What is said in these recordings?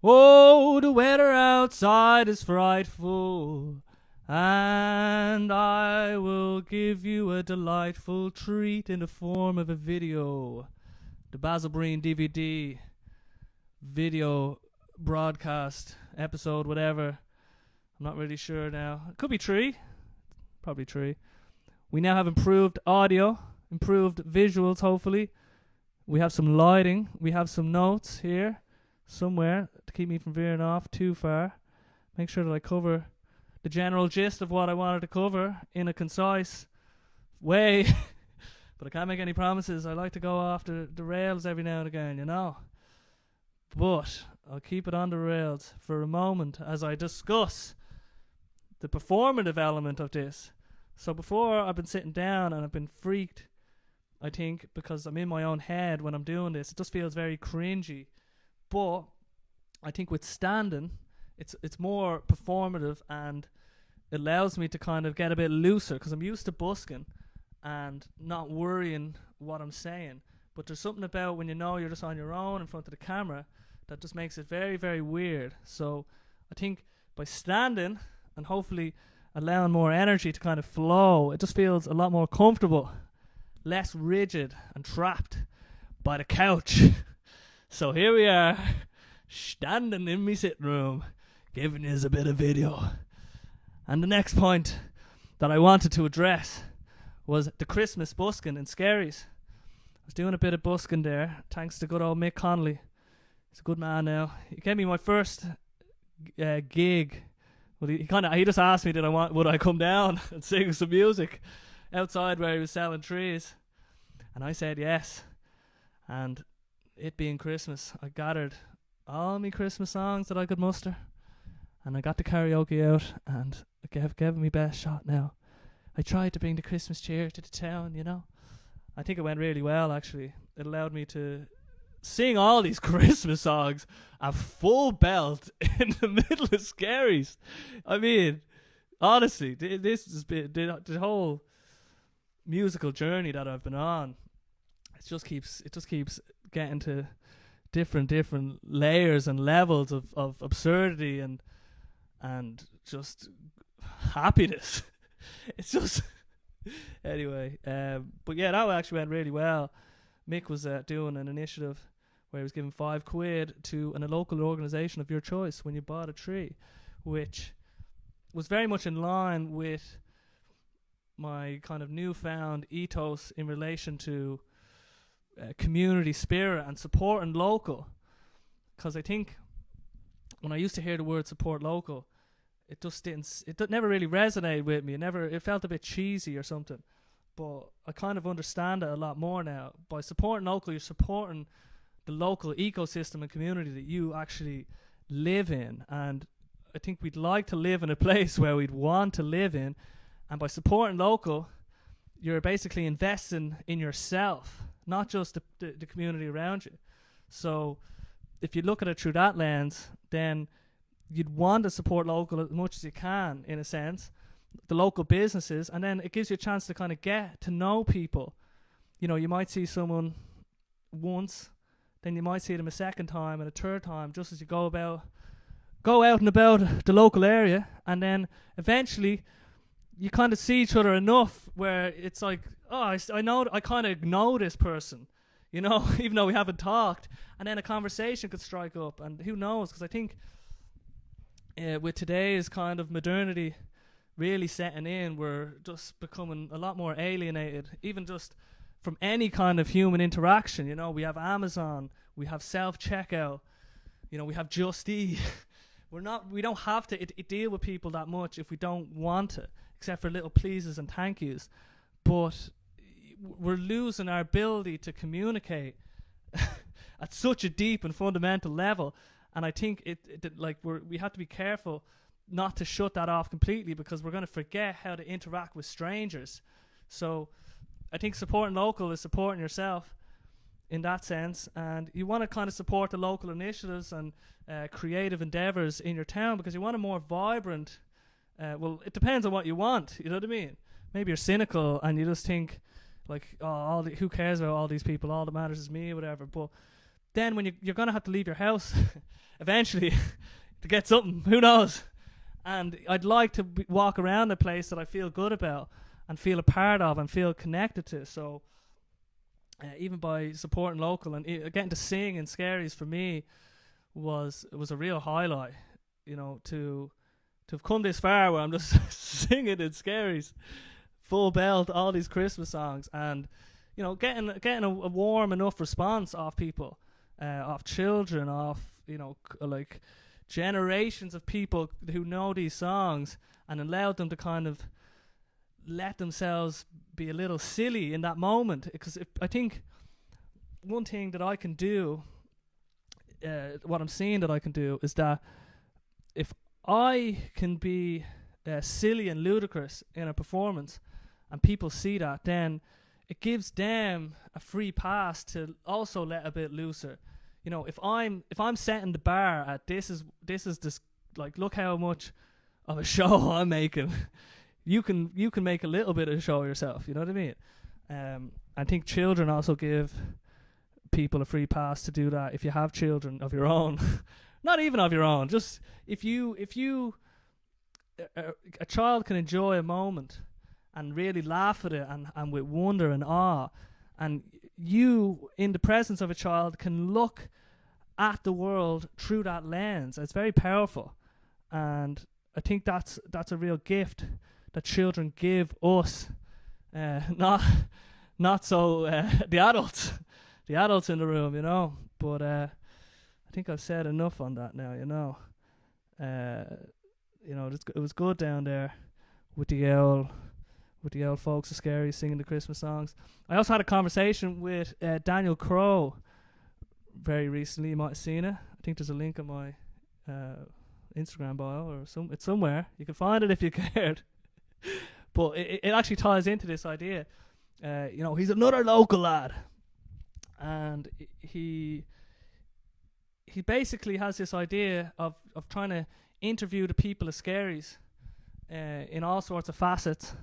Oh, the weather outside is frightful, and I will give you a delightful treat in the form of a video. The Basil Breen DVD video broadcast episode, whatever. I'm not really sure now. It could be tree. Probably tree. We now have improved audio, improved visuals, hopefully. We have some lighting. We have some notes here somewhere to keep me from veering off too far. Make sure that I cover the general gist of what I wanted to cover in a concise way. But I can't make any promises. I like to go off the rails every now and again, you know. But I'll keep it on the rails for a moment as I discuss the performative element of this. So before, I've been sitting down and I've been freaked, I think, because I'm in my own head when I'm doing this. It just feels very cringy. But I think with standing, it's more performative, and it allows me to kind of get a bit looser because I'm used to busking and not worrying what I'm saying. But there's something about when you know you're just on your own in front of the camera that just makes it very, very weird. So I think by standing and hopefully allowing more energy to kind of flow, it just feels a lot more comfortable, less rigid and trapped by the couch. So here we are, standing in my sitting room, giving you a bit of video. And the next point that I wanted to address was the Christmas busking in Skerries. I was doing a bit of busking there, thanks to good old Mick Connolly. He's a good man now. He gave me my first gig. Well, he just asked me would I come down and sing some music outside where he was selling trees, and I said yes. And it being Christmas, I gathered all my Christmas songs that I could muster, and I got the karaoke out, and I gave it my best shot. Now I tried to bring the Christmas cheer to the town, you know. I think it went really well, actually. It allowed me to sing all these Christmas songs at full belt in the middle of Skerries. I mean, honestly, this has been the whole musical journey that I've been on. It just keeps getting to different layers and levels of absurdity and just happiness. It's just anyway. But yeah, that actually went really well. Mick was doing an initiative where he was giving £5 to a local organisation of your choice when you bought a tree, which was very much in line with my kind of newfound ethos in relation to community spirit and supporting local. Because I think when I used to hear the word support local, it never really resonated with me. It felt a bit cheesy or something. But I kind of understand it a lot more now. By supporting local, you're supporting the local ecosystem and community that you actually live in. And I think we'd like to live in a place where we'd want to live in. And by supporting local, you're basically investing in yourself, not just the community around you. So if you look at it through that lens, then you'd want to support local as much as you can, in a sense, the local businesses, and then it gives you a chance to kind of get to know people. You know, you might see someone once, then you might see them a second time and a third time, just as you go out and about the local area, and then eventually you kind of see each other enough where it's like, oh, I kind of know this person, you know, even though we haven't talked, and then a conversation could strike up, and who knows, because I think with today's kind of modernity really setting in, we're just becoming a lot more alienated, even just from any kind of human interaction. You know, we have Amazon, we have self-checkout, you know, we have Just Eat. We don't have to deal with people that much if we don't want to, except for little pleases and thank yous. But we're losing our ability to communicate at such a deep and fundamental level. And I think we have to be careful not to shut that off completely, because we're going to forget how to interact with strangers. So I think supporting local is supporting yourself in that sense, and you want to kind of support the local initiatives and creative endeavours in your town, because you want a more vibrant, well, it depends on what you want, you know what I mean? Maybe you're cynical and you just think like, oh, who cares about all these people, all that matters is me or whatever. But then when you're going to have to leave your house eventually to get something, who knows? And I'd like to walk around a place that I feel good about and feel a part of and feel connected to. So even by supporting local and getting to sing in Scaries for me was a real highlight, you know, to have come this far where I'm just singing in Scaries full belt all these Christmas songs, and you know, getting a warm enough response off people, off children, off, you know, like generations of people who know these songs, and allowed them to kind of let themselves be a little silly in that moment. Because I think one thing that I can do, what I'm seeing that I can do, is that if I can be silly and ludicrous in a performance and people see that, then it gives them a free pass to also let a bit looser. You know, if I'm setting the bar at this is this, like, look how much of a show I'm making. You can make a little bit of a show yourself. You know what I mean? I think children also give people a free pass to do that if you have children of your own. Not even of your own. Just if you a child can enjoy a moment and really laugh at it and with wonder and awe, and you in the presence of a child can look at the world through that lens. It's very powerful, and I think that's a real gift that children give us, not so the adults in the room, you know. But I think I've said enough on that now, you know. You know, it was good down there with the old folks of Scary singing the Christmas songs. I also had a conversation with Daniel Crowe very recently. You might have seen it. I think there's a link on my Instagram bio, or it's somewhere. You can find it if you cared. But it actually ties into this idea. You know, he's another local lad, and he basically has this idea of trying to interview the people of Scaries in all sorts of facets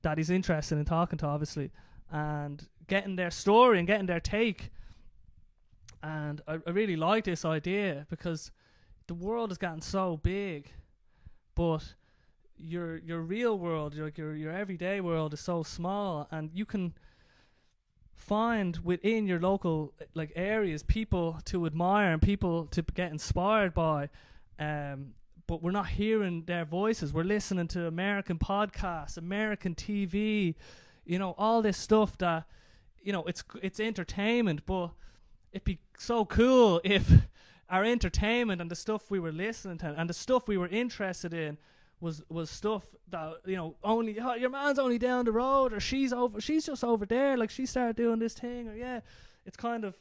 that he's interested in talking to, obviously, and getting their story and getting their take. And I really like this idea, because the world has gotten so big, but your real world, your everyday world, is so small, and you can find within your local like areas people to admire and people to get inspired by, but we're not hearing their voices. We're listening to American podcasts, American TV, you know, all this stuff that, you know, it's entertainment, but it'd be so cool if our entertainment and the stuff we were listening to and the stuff we were interested in was stuff that, you know, only, oh, your man's only down the road, or she's just over there, like she started doing this thing, or yeah, it's kind of,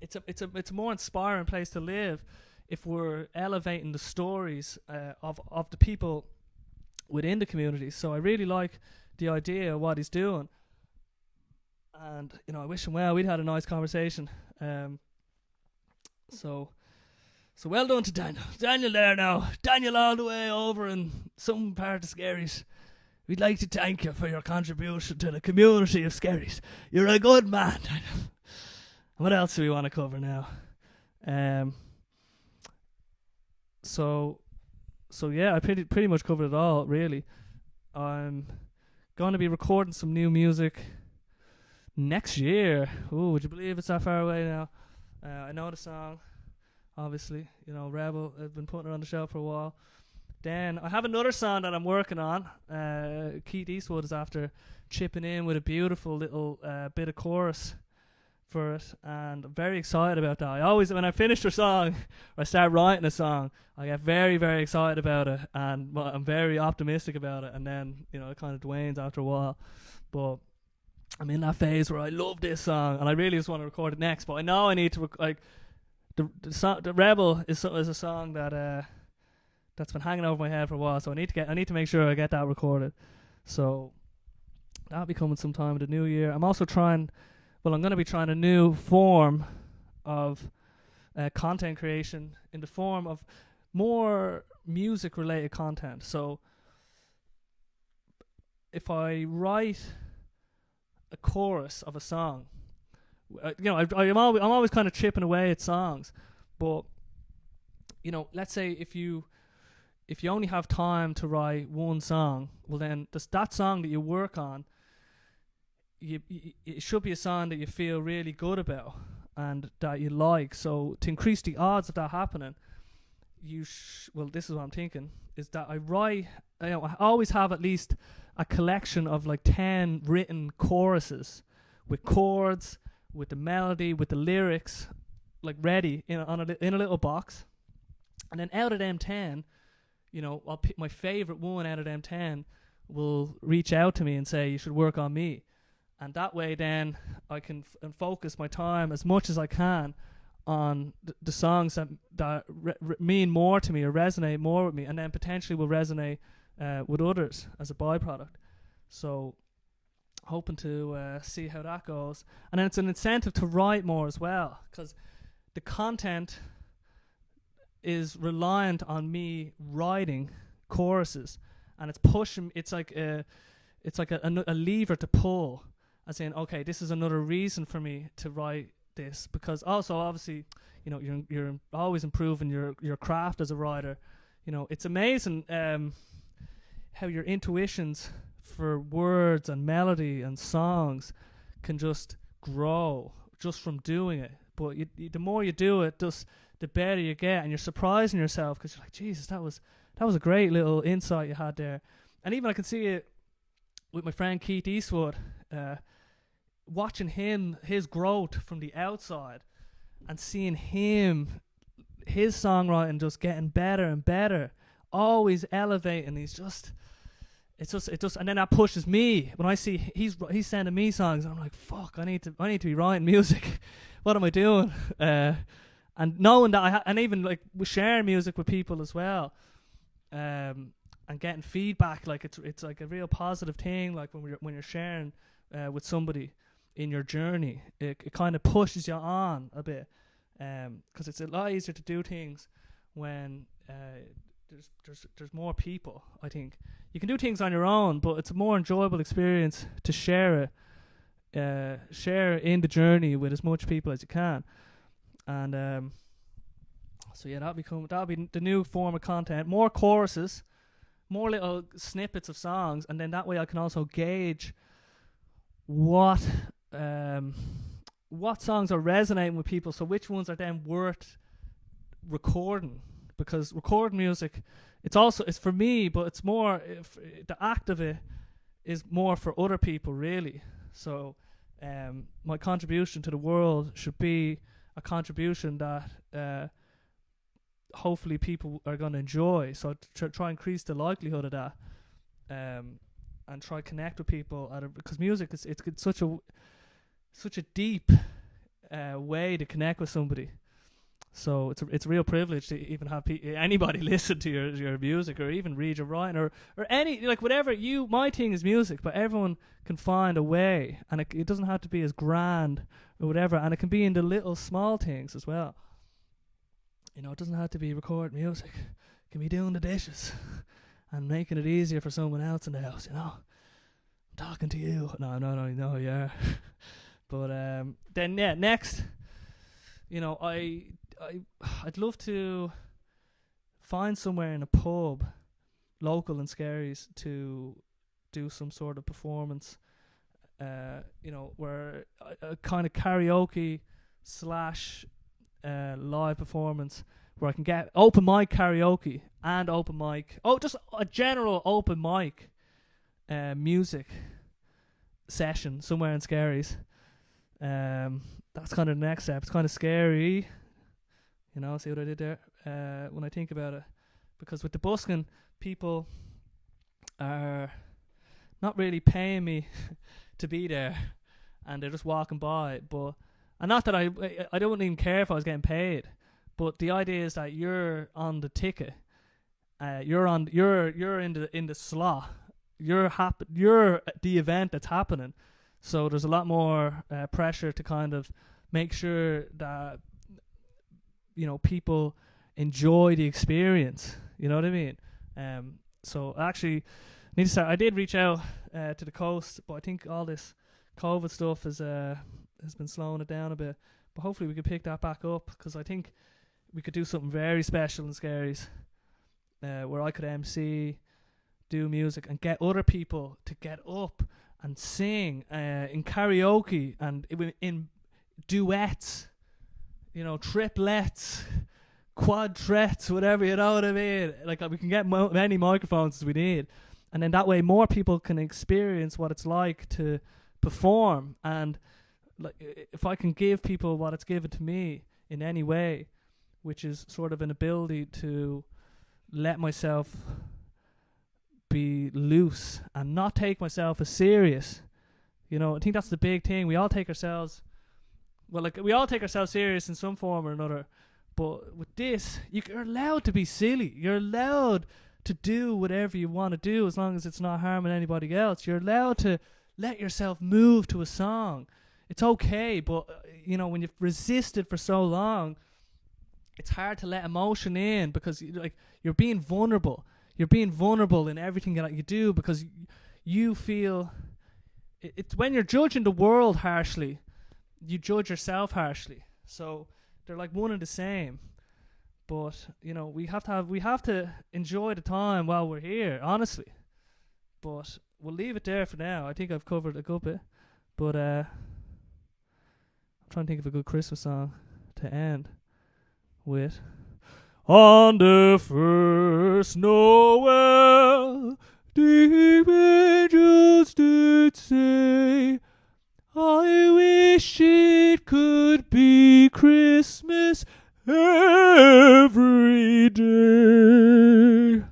it's a more inspiring place to live if we're elevating the stories of the people within the community. So I really like the idea of what he's doing, and you know, I wish him well. We'd had a nice conversation. So well done to Daniel there now. Daniel all the way over in some part of Scaries. We'd like to thank you for your contribution to the community of Scaries. You're a good man, Daniel. What else do we want to cover now? So yeah, I pretty much covered it all, really. I'm going to be recording some new music next year. Ooh, would you believe it's that far away now? I know the song, obviously. You know, Rebel. I've been putting it on the shelf for a while. Then I have another song that I'm working on. Keith Eastwood is after chipping in with a beautiful little bit of chorus for it, and I'm very excited about that. I always, when I finish a song or I start writing a song, I get very, very excited about it, and I'm very optimistic about it, and then, you know, it kind of wanes after a while. But I'm in that phase where I love this song and I really just want to record it next, but I know I need to the Rebel is a song that that's been hanging over my head for a while, so I need to make sure I get that recorded. So that'll be coming sometime in the new year. I'm also I'm going to be trying a new form of content creation in the form of more music related content. So if I write a chorus of a song, I'm always kind of chipping away at songs, but let's say if you only have time to write one song, well then that song that you work on, it should be a song that you feel really good about and that you like. So to increase the odds of that happening, this is what I'm thinking, is that I always have at least a collection of like 10 written choruses with chords, with the melody, with the lyrics, like ready in a little box. And then out of them 10, I'll pick my favorite one out of them 10 will reach out to me and say, you should work on me. And that way then I can focus my time as much as I can on the songs that mean more to me or resonate more with me, and then potentially will resonate with others as a byproduct. So hoping to see how that goes. And then it's an incentive to write more as well, because the content is reliant on me writing choruses, and it's like a lever to pull, as in, okay, this is another reason for me to write this, because also obviously you're always improving your craft as a writer. It's amazing how your intuitions for words and melody and songs can just grow just from doing it. But the more you do it, just the better you get, and you're surprising yourself, because you're like, Jesus, that was a great little insight you had there. And even I can see it with my friend Keith Eastwood, watching his growth from the outside, and seeing his songwriting just getting better and better, always elevating. And then that pushes me when I see he's sending me songs. I'm like, fuck, I need to be writing music. What am I doing? And knowing that and even like sharing music with people as well, and getting feedback, like it's like a real positive thing. Like when you're sharing with somebody in your journey, it kind of pushes you on a bit, because it's a lot easier to do things when there's more people. I think you can do things on your own, but it's a more enjoyable experience to share in the journey with as much people as you can. And so yeah, that'll be the new form of content. More choruses, more little snippets of songs, and then that way I can also gauge what songs are resonating with people. So which ones are then worth recording, because recording music, it's for me, but it's more the act of it is more for other people, really. So my contribution to the world should be a contribution that hopefully people are going to enjoy. So try and increase the likelihood of that, and try connect with people because music is such a deep way to connect with somebody. So it's a real privilege to even have anybody listen to your music, or even read your writing, or any, like, whatever. My thing is music, but everyone can find a way, and it doesn't have to be as grand or whatever, and it can be in the little small things as well. It doesn't have to be recording music. It can be doing the dishes and making it easier for someone else in the house. I'm talking to you. No, yeah. But then yeah, next, I'd love to find somewhere in a pub, local in Skerries, to do some sort of performance, where a kind of karaoke / live performance, where I can get open mic karaoke and open mic, just a general open mic music session somewhere in Skerries. That's kind of the next step. It's kind of scary, see what I did there, when I think about it, because with the busking, people are not really paying me to be there, and they're just walking by. And not that I don't even care if I was getting paid, but the idea is that you're on the ticket, you're in the slot, you're the event that's happening. So there's a lot more pressure to kind of make sure that people enjoy the experience. You know what I mean? So actually, I did reach out to the coast, but I think all this COVID stuff is has been slowing it down a bit. But hopefully we can pick that back up, because I think we could do something very special in Scaries, where I could MC, do music, and get other people to get up and sing in karaoke and in duets, triplets, quadrets, whatever, you know what I mean? Like, we can get many microphones as we need, and then that way more people can experience what it's like to perform. And like, if I can give people what it's given to me in any way, which is sort of an ability to let myself be loose and not take myself as serious. I think that's the big thing. We all take ourselves serious in some form or another. But with this, you're allowed to be silly. You're allowed to do whatever you want to do, as long as it's not harming anybody else. You're allowed to let yourself move to a song. It's okay, but when you've resisted for so long, it's hard to let emotion in, because you're being vulnerable. You're being vulnerable in everything that you do, because you feel it's when you're judging the world harshly, you judge yourself harshly. So they're like one and the same. But we have to enjoy the time while we're here, honestly. But we'll leave it there for now. I think I've covered a good bit. But I'm trying to think of a good Christmas song to end with. On the first Noel, the angels did say, I wish it could be Christmas every day.